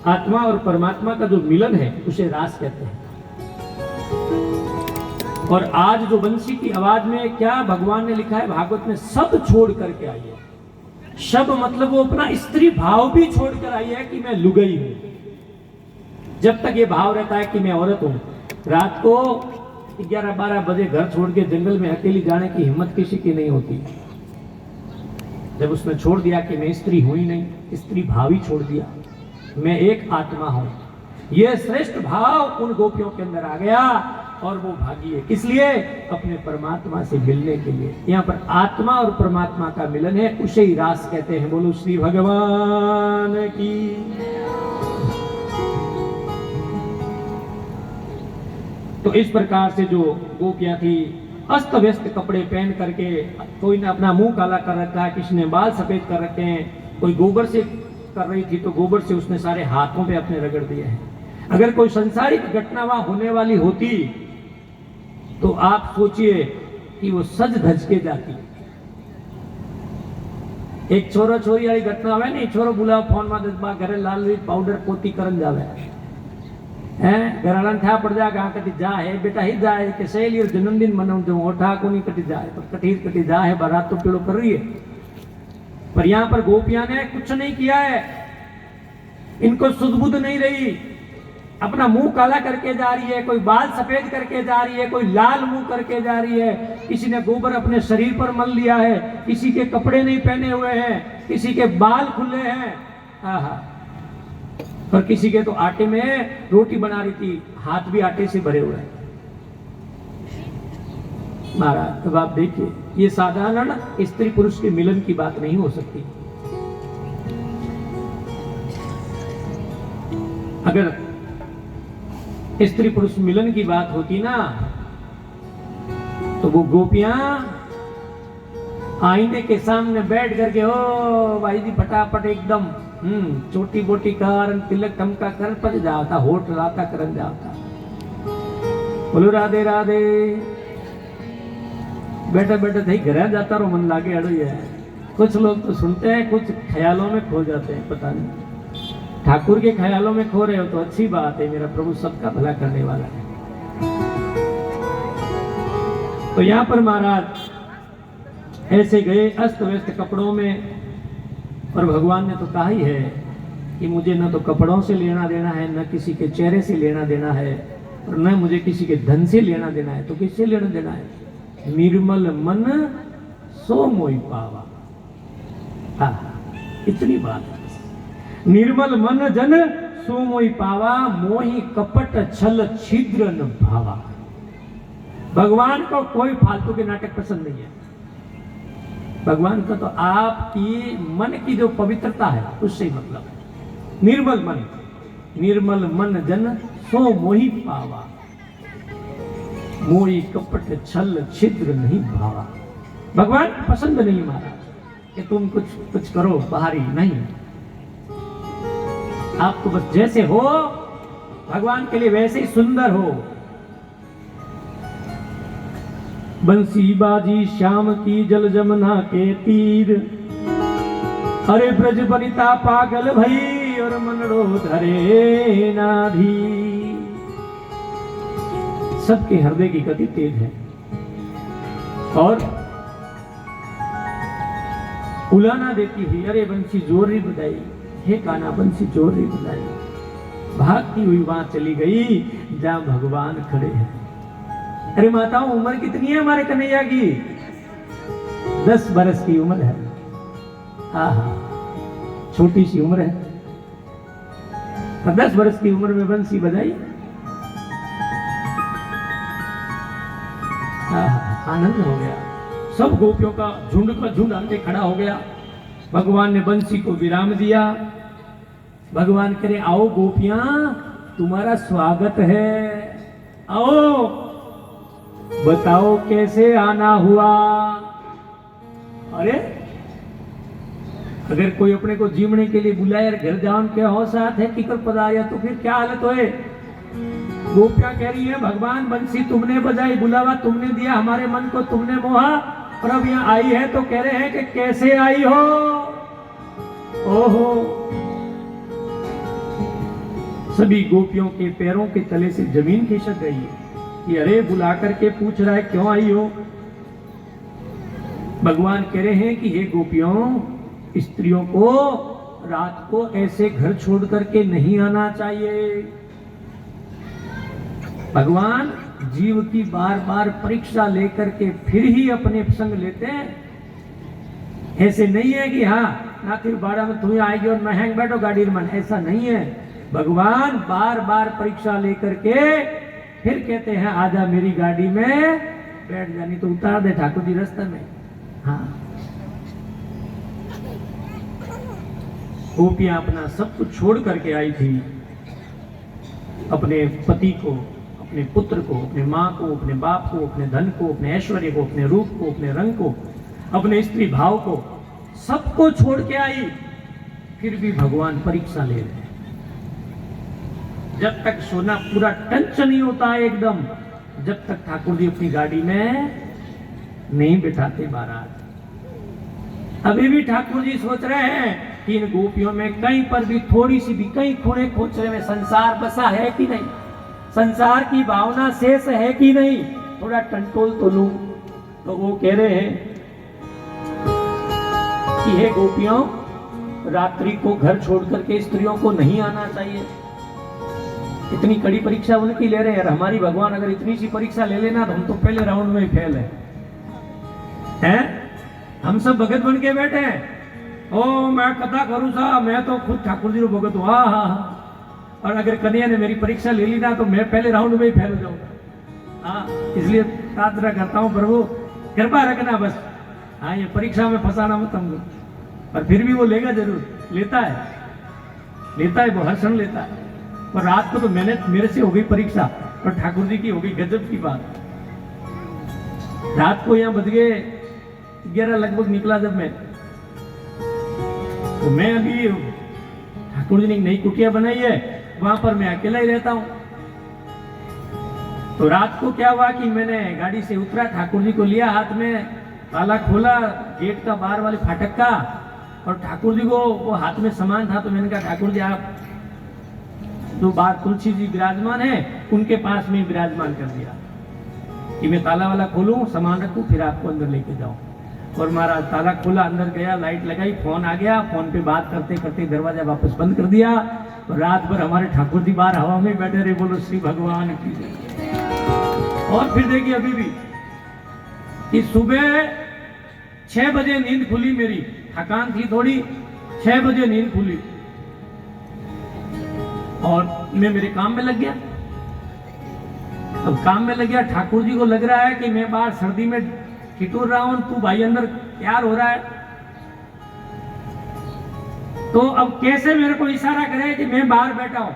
आत्मा और परमात्मा का जो मिलन है उसे रास कहते हैं। और आज जो बंसी की आवाज में क्या भगवान ने लिखा है भागवत में, सब छोड़ करके आई है। सब मतलब वो अपना स्त्री भाव भी छोड़ कर आई है कि मैं लुगाई हूं। जब तक ये भाव रहता है कि मैं औरत हूं, रात को 11-12 बजे घर छोड़ के जंगल में अकेली जाने की हिम्मत किसी की नहीं होती। जब उसने छोड़ दिया कि मैं स्त्री हूं ही नहीं, स्त्री भाव ही छोड़ दिया, मैं एक आत्मा हूं, यह श्रेष्ठ भाव उन गोपियों के अंदर आ गया और वो भागी है। किस लिए? अपने परमात्मा से मिलने के लिए। यहाँ पर आत्मा और परमात्मा का मिलन है, उसे ही रास कहते हैं। बोलो श्री भगवान की। तो इस प्रकार से जो गोपियां थी, अस्त व्यस्त कपड़े पहन करके, कोई ने अपना मुंह काला कर रखा है, किसी ने बाल सफेद कर रखे हैं, कोई गोबर से कर रही थी तो गोबर से उसने सारे हाथों पे अपने रगड़ दिए हैं। अगर कोई संसारिक घटना वहां होने वाली होती तो आप सोचिए कि वो सज धज के जाती। एक छोरो छोरी वाली घटना हुए नहीं, छोरो बुलाओ फोन में 10 बार घरे लाल पाउडर पोती करन जावे हैं, घराला था पड़ जा गा कटी जा है बेटा ही जाए कि सहेली और जन्मदिन मनाऊं जो ओठा को नहीं कटी जाए, पर कटी जा है, बारात तो पीड़ो कर रही है। पर यहां पर गोपियां ने कुछ नहीं किया है, इनको सुध-बुध नहीं रही, अपना मुंह काला करके जा रही है, कोई बाल सफेद करके जा रही है, कोई लाल मुंह करके जा रही है, किसी ने गोबर अपने शरीर पर मल लिया है, किसी के कपड़े नहीं पहने हुए हैं, किसी के बाल खुले हैं, आहा, और किसी के तो आटे में रोटी बना रही थी, हाथ भी आटे से भरे हुए हैं। महाराज अब आप देखिए, ये साधारण स्त्री पुरुष के मिलन की बात नहीं हो सकती। अगर स्त्री पुरुष मिलन की बात होती ना तो वो गोपियां आईने के सामने बैठ करके, ओ भाई जी फटाफट एकदम छोटी बोटी कर, तिलक टमका कर पच जाता, होठ लाता करन जाता। बोलो राधे राधे। बैठे बैठे थे घर जाता रो मन लागे अड़ो है। कुछ लोग तो सुनते हैं, कुछ ख्यालों में खो जाते हैं, पता नहीं। ठाकुर के ख्यालों में खो रहे हो तो अच्छी बात है, मेरा प्रभु सबका भला करने वाला है। तो यहां पर महाराज ऐसे गए अस्त व्यस्त कपड़ों में, और भगवान ने तो कहा ही है कि मुझे न तो कपड़ों से लेना देना है, न किसी के चेहरे से लेना देना है, और न मुझे किसी के धन से लेना देना है। तो किससे लेना देना है? निर्मल मन सो मोहि पावा। इतनी बात है। निर्मल मन जन सो मोहि पावा, मोहि कपट छल छिद्र न भावा। भगवान को कोई फालतू के नाटक पसंद नहीं है। भगवान का तो आपकी मन की जो पवित्रता है उससे ही मतलब है। निर्मल मन, निर्मल मन जन सो मोहि पावा, मोहि कपट छल छिद्र नहीं भावा। भगवान पसंद नहीं महाराज कि तुम कुछ करो बाहरी, नहीं। आप तो बस जैसे हो भगवान के लिए वैसे ही सुंदर हो। बंसी बाजी श्याम की जल जमुना के तीर, अरे ब्रज बनिता पागल भई और मनड़ो धरे नाधी। सबके हृदय की गति तेज है और उलाना देती हुई, अरे बंसी जोर री बजाई, हे काना बंसी जोर री बजाई। भागती हुई वहां चली गई जहां भगवान खड़े हैं। अरे माताओं, उम्र कितनी है हमारे कन्हैया की? 10 बरस की उम्र है। आहा, छोटी सी उम्र है, 10 बरस की उम्र में बंसी बजाई। आनंद हो गया। सब गोपियों का झुंड आके खड़ा हो गया। भगवान ने बंसी को विराम दिया। भगवान करे, आओ गोपियां, तुम्हारा स्वागत है, आओ बताओ कैसे आना हुआ। अरे अगर कोई अपने को जीवने के लिए बुलाए और घर जाओ के हो साथ है टिकर पधारिया तो फिर क्या हालत होए? गोपियां कह रही है, भगवान बंसी तुमने बजाई, बुलावा तुमने दिया, हमारे मन को तुमने मोहा, और अब यहाँ आई है तो कह रहे हैं कि कैसे आई हो। ओहो, सभी गोपियों के पैरों के तले से जमीन खिसक गई कि अरे बुला करके पूछ रहा है क्यों आई हो। भगवान कह रहे हैं कि हे गोपियों, स्त्रियों को रात को ऐसे घर छोड़ करके नहीं आना चाहिए। भगवान जीव की बार बार परीक्षा लेकर के फिर ही अपने संग लेते हैं। ऐसे नहीं है कि हाँ ना फिर बाड़ा में तुम्हें आएगी और मैं हैंग बैठो गाड़ी में, ऐसा नहीं है। भगवान बार बार परीक्षा लेकर के फिर कहते हैं आजा मेरी गाड़ी में बैठ जानी तो उतार दे ठाकुर जी रास्ते में। हाँ, गोपियां अपना सब कुछ छोड़ करके आई थी, अपने पति को, अपने पुत्र को, अपने माँ को, अपने बाप को, अपने धन को, अपने ऐश्वर्य को, अपने रूप को, अपने रंग को, अपने स्त्री भाव को, सबको छोड़ के आई। फिर भी भगवान परीक्षा ले रहे हैं। जब तक सोना पूरा टंच नहीं होता है एकदम, जब तक ठाकुर जी अपनी गाड़ी में नहीं बिठाते बारात। अभी भी ठाकुर जी सोच रहे हैं कि इन गोपियों में कहीं पर भी थोड़ी सी भी कहीं खूणे खोचरे में संसार बसा है कि नहीं, संसार की भावना शेष है कि नहीं, थोड़ा टंटोल तो लूं। तो वो कह रहे हैं कि हे गोपियों, रात्रि को घर छोड़ करके स्त्रियों को नहीं आना चाहिए। इतनी कड़ी परीक्षा उनकी ले रहे हैं। हमारी भगवान अगर इतनी सी परीक्षा ले लेना तो हम तो पहले राउंड में ही फेल हैं। हम सब भगत बन के बैठे हैं। ओ मैं कथा करूं सा, मैं तो खुद ठाकुर जी भगत हूं। हाँ, और अगर कन्हैया ने मेरी परीक्षा ले ली ना तो मैं पहले राउंड में ही फेल हो जाऊंगा। हाँ, इसलिए प्रार्थना करता हूं प्रभु कृपा रखना बस। हाँ, ये परीक्षा में फंसाना मत हमको। और फिर भी वो लेगा जरूर, लेता है वो हर क्षण लेता है। और रात को तो मेरे से हो गई परीक्षा और ठाकुर जी की हो गई गजब की बात। रात को यहाँ बज गए 11 लगभग निकला जब मैं, तो मैं अभी ठाकुर जी ने नई कुटिया बनाई है, वहां पर मैं अकेला ही रहता हूं। तो रात को क्या हुआ कि मैंने गाड़ी से उतरा, ठाकुर जी को लिया हाथ में, ताला खोला गेट का बाहर वाले फाटक का, और ठाकुर जी को वो हाथ में सामान था। तो मैंने कहा ठाकुर जी आप जो बाहर तुलसी जी विराजमान है उनके पास में विराजमान कर दिया कि मैं ताला वाला खोलूं, सामान रखूं, फिर आपको अंदर लेके जाऊं। और महाराज ताला खोला, अंदर गया, लाइट लगाई, फोन आ गया, फोन पे बात करते करते दरवाजा वापस बंद कर दिया। और रात भर हमारे ठाकुर जी बाहर हवा में बैठे रहे। बोलो श्री भगवान की। और फिर देखिए अभी भी कि सुबह 6 बजे नींद खुली मेरी, थकान थी थोड़ी, 6 बजे नींद खुली और मैं मेरे काम में लग गया। अब काम में लग गया, ठाकुर जी को लग रहा है कि मैं बाहर सर्दी में ठिठुर रहा हूं, तू भाई अंदर तैयार हो रहा है। तो अब कैसे मेरे को इशारा करे कि मैं बाहर बैठा हूं।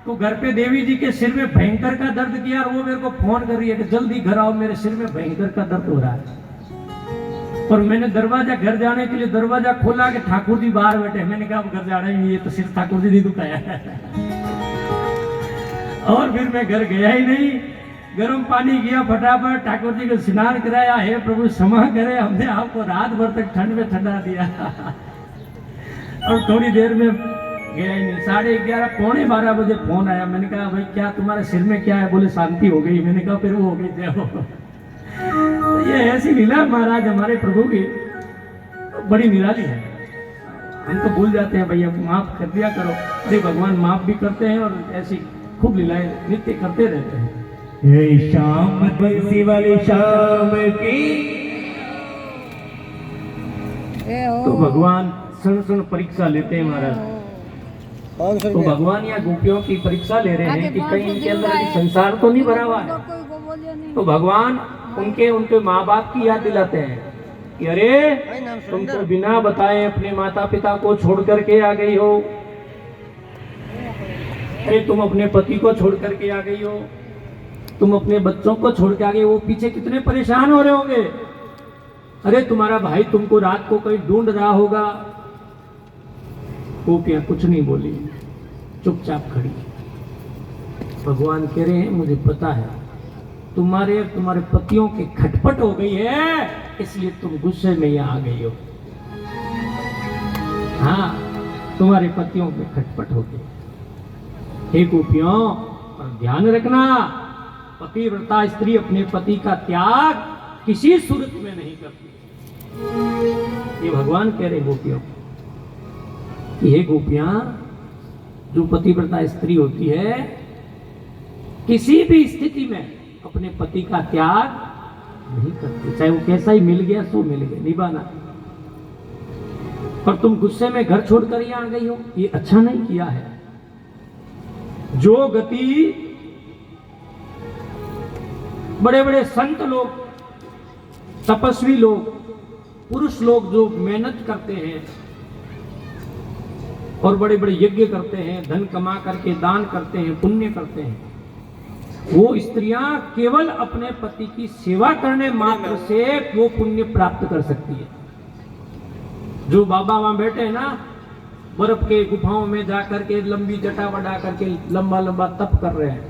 तो घर पे देवी जी के सिर में भयंकर का दर्द किया और वो मेरे को फोन कर रही है कि जल्दी घर आओ, मेरे सिर में भयंकर का दर्द हो रहा है। और मैंने दरवाजा, घर जाने के लिए दरवाजा खोला कि ठाकुर जी बाहर बैठे। मैंने कहा घर जा रहे हैं, ये तो सिर्फ ठाकुर जी नहीं दुखाया है। और फिर मैं घर गया ही नहीं, गर्म पानी किया फटाफट, ठाकुर जी को स्नान कराया। हे प्रभु क्षमा करे, हमने आपको रात भर तक ठंड में ठंडा दिया। और थोड़ी देर में गया ही नहीं, 11:30 पौने 12 बजे फोन आया। मैंने कहा भाई क्या तुम्हारे सिर में क्या है? बोले शांति हो गई। मैंने कहा फिर वो हो गई जय हो। ये ऐसी लीला महाराज हमारे प्रभु की बड़ी निराली है। हम तो भूल जाते हैं भैया, माफ कर दिया करो। अरे भगवान माफ भी करते हैं और ऐसी खूब लीलाएं नित्य करते रहते हैं। शाम बंसी वाली शाम की। तो भगवान क्षण परीक्षा लेते हैं महाराज। तो भगवान या गोपियों की परीक्षा ले रहे हैं कि कहीं इनके अंदर संसार तो नहीं भरा हुआ है। तो भगवान उनके माँ बाप की याद दिलाते हैं कि अरे तुम तो बिना बताए अपने माता पिता को छोड़ करके आ गई हो। अरे तुम अपने पति को छोड़ करके आ गई हो, तुम अपने बच्चों को छोड़ के आ गए। वो पीछे कितने परेशान हो रहे होंगे। अरे तुम्हारा भाई तुमको रात को कहीं ढूंढ रहा होगा। गोपियां कुछ नहीं बोली, चुपचाप खड़ी। भगवान कह रहे हैं मुझे पता है तुम्हारे पतियों की खटपट हो गई है, इसलिए तुम गुस्से में यहाँ आ गई हो। हाँ, तुम्हारे पतियों की खटपट हो गई। हे गोपियों, पर ध्यान रखना, पतिव्रता स्त्री अपने पति का त्याग किसी सूरत में नहीं करती। ये भगवान कह रहे गोपियों कि हे गोपियां, जो पतिव्रता स्त्री होती है किसी भी स्थिति में अपने पति का त्याग नहीं करती, चाहे वो कैसा ही मिल गया सो मिल गया, निभाना। पर तुम गुस्से में घर छोड़कर यहां आ गई हो, ये अच्छा नहीं किया है। जो गति बड़े बड़े संत लोग, तपस्वी लोग, पुरुष लोग जो मेहनत करते हैं और बड़े बड़े यज्ञ करते हैं, धन कमा करके दान करते हैं, पुण्य करते हैं, वो स्त्रियां केवल अपने पति की सेवा करने मात्र से वो पुण्य प्राप्त कर सकती है। जो बाबा वहां बैठे हैं ना, बर्फ के गुफाओं में जाकर के लंबी जटा बढ़ा करके लंबा लंबा तप कर रहे हैं,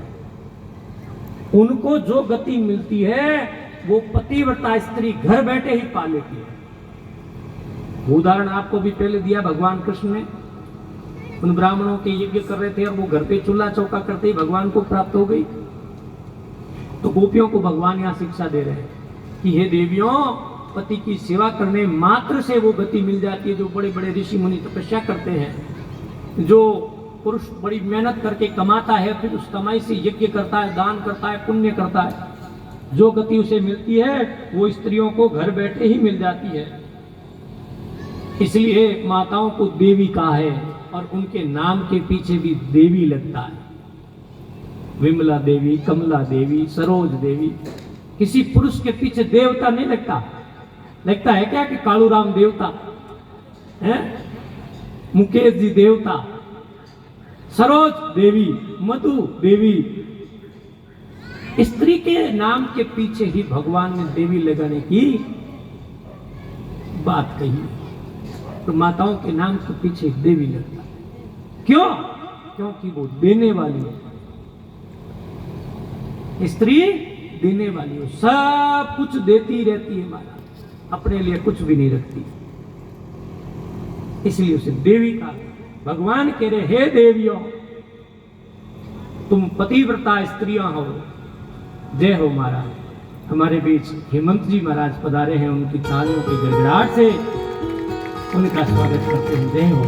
उनको जो गति मिलती है वो पतिव्रता स्त्री घर बैठे ही पा लेती है। उदाहरण आपको भी पहले दिया भगवान कृष्ण ने, उन ब्राह्मणों के यज्ञ कर रहे थे और वो घर पे चूल्हा चौका करते ही भगवान को प्राप्त हो गई। तो गोपियों को भगवान यहाँ शिक्षा दे रहे हैं कि हे देवियों, पति की सेवा करने मात्र से वो गति मिल जाती है। जो बड़े बड़े ऋषि मुनि तपस्या करते हैं, जो पुरुष बड़ी मेहनत करके कमाता है, फिर उस कमाई से यज्ञ करता है, दान करता है, पुण्य करता है, जो गति उसे मिलती है वो स्त्रियों को घर बैठे ही मिल जाती है। इसलिए माताओं को देवी कहा है और उनके नाम के पीछे भी देवी लगता है। विमला देवी, कमला देवी, सरोज देवी। किसी पुरुष के पीछे देवता नहीं लगता। लगता है क्या कि कालूराम देवता है, मुकेश जी देवता, सरोज देवी, मधु देवी। स्त्री के नाम के पीछे ही भगवान ने देवी लगाने की बात कही। तो माताओं के नाम के पीछे देवी लगता है। क्यों? क्योंकि वो देने वाली है। स्त्री देने वाली हो, सब कुछ देती रहती है महाराज, अपने लिए कुछ भी नहीं रखती, इसलिए उसे देवी का। भगवान कह रहे, हे देवियों, तुम पतिव्रता स्त्रियां हो। जय हो महाराज। हमारे बीच हेमंत जी महाराज पधारे हैं, उनकी तालियों की गड़गड़ाहट से उनका स्वागत करते हैं। जय हो।